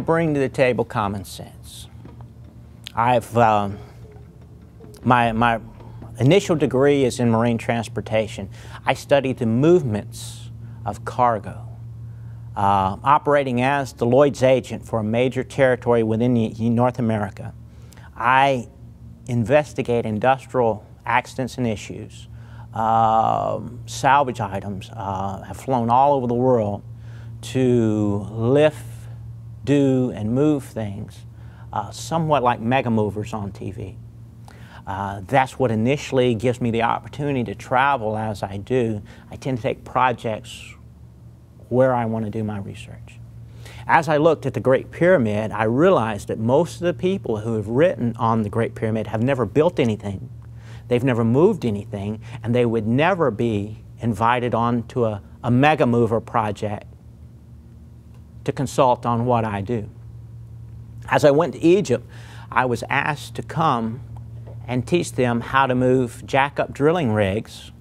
bring to the table common sense. My initial degree is in marine transportation. I studied the movements of cargo. Operating as the Lloyd's agent for a major territory within North America, I investigate industrial accidents and issues. Salvage items have flown all over the world to lift, do, and move things, somewhat like mega movers on TV. That's what initially gives me the opportunity to travel as I do. I tend to take projects where I want to do my research. As I looked at the Great Pyramid, I realized that most of the people who have written on the Great Pyramid have never built anything, they've never moved anything, and they would never be invited on to a mega mover project to consult on what I do. As I went to Egypt, I was asked to come and teach them how to move jack-up drilling rigs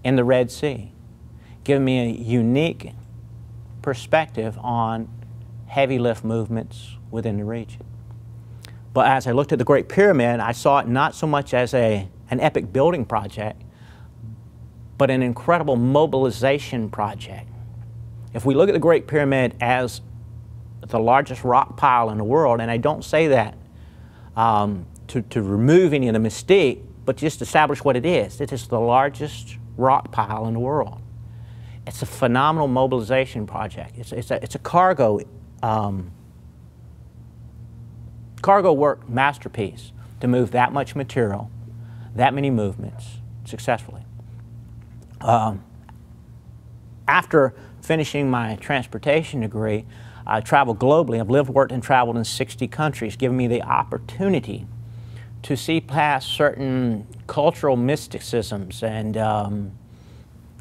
in the Red Sea, giving me a unique perspective on heavy lift movements within the region. But as I looked at the Great Pyramid, I saw it not so much as an epic building project, but an incredible mobilization project. If we look at the Great Pyramid as the largest rock pile in the world, and I don't say that to remove any of the mystique, but just establish what it is. It is the largest rock pile in the world. It's a phenomenal mobilization project. It's a cargo work masterpiece to move that much material, that many movements successfully. After finishing my transportation degree, I traveled globally. I've lived, worked, and traveled in 60 countries, giving me the opportunity to see past certain cultural mysticisms, and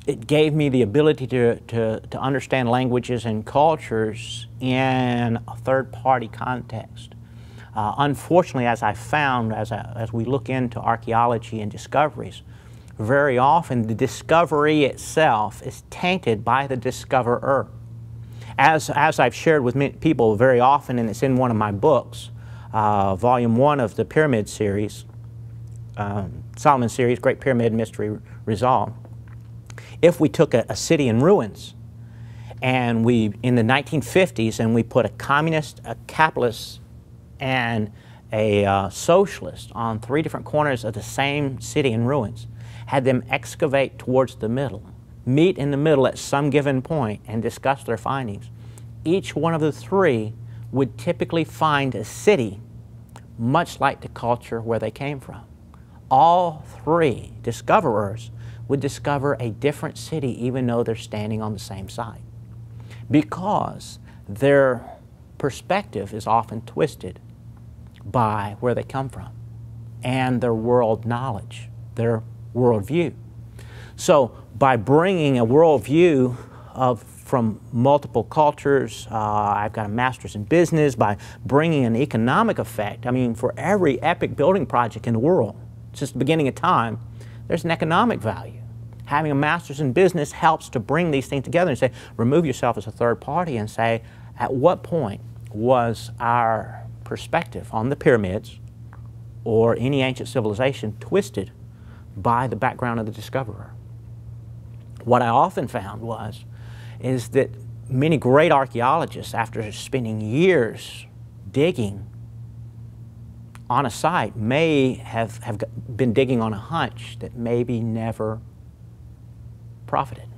it gave me the ability to understand languages and cultures in a third-party context. Unfortunately, as I found, as we look into archaeology and discoveries, very often the discovery itself is tainted by the discoverer. As I've shared with many people very often, and it's in one of my books, Volume 1 of the Pyramid series, SolomonSeries, Great Pyramid Mystery Resolved. If we took a city in ruins, and in the 1950s, and we put a communist, a capitalist, and a socialist on 3 different corners of the same city in ruins, had them excavate towards the middle, meet in the middle at some given point, and discuss their findings, each one of the 3 would typically find a city much like the culture where they came from. All 3 discoverers would discover a different city even though they're standing on the same site, because their perspective is often twisted by where they come from and their world knowledge, their worldview. So by bringing a worldview from multiple cultures, I've got a master's in business, by bringing an economic effect. I mean, for every epic building project in the world, since the beginning of time, there's an economic value. Having a master's in business helps to bring these things together and say, remove yourself as a third party and say, at what point was our perspective on the pyramids or any ancient civilization twisted by the background of the discoverer? What I often found is that many great archaeologists, after spending years digging on a site, may have been digging on a hunch that maybe never profited.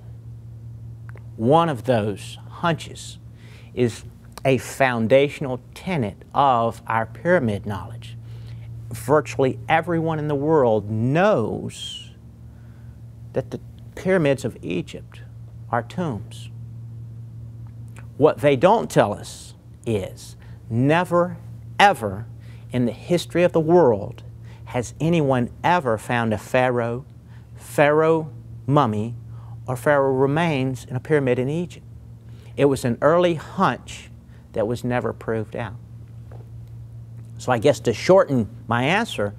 One of those hunches is a foundational tenet of our pyramid knowledge. Virtually everyone in the world knows that the pyramids of Egypt are tombs. What they don't tell us is never, ever in the history of the world has anyone ever found a pharaoh mummy, or pharaoh remains in a pyramid in Egypt. It was an early hunch that was never proved out. So I guess to shorten my answer,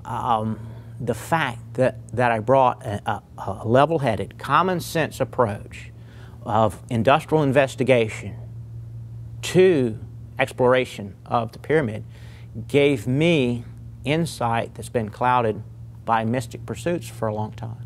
the fact that I brought a level-headed, common-sense approach of industrial investigation to exploration of the pyramid gave me insight that's been clouded by mystic pursuits for a long time.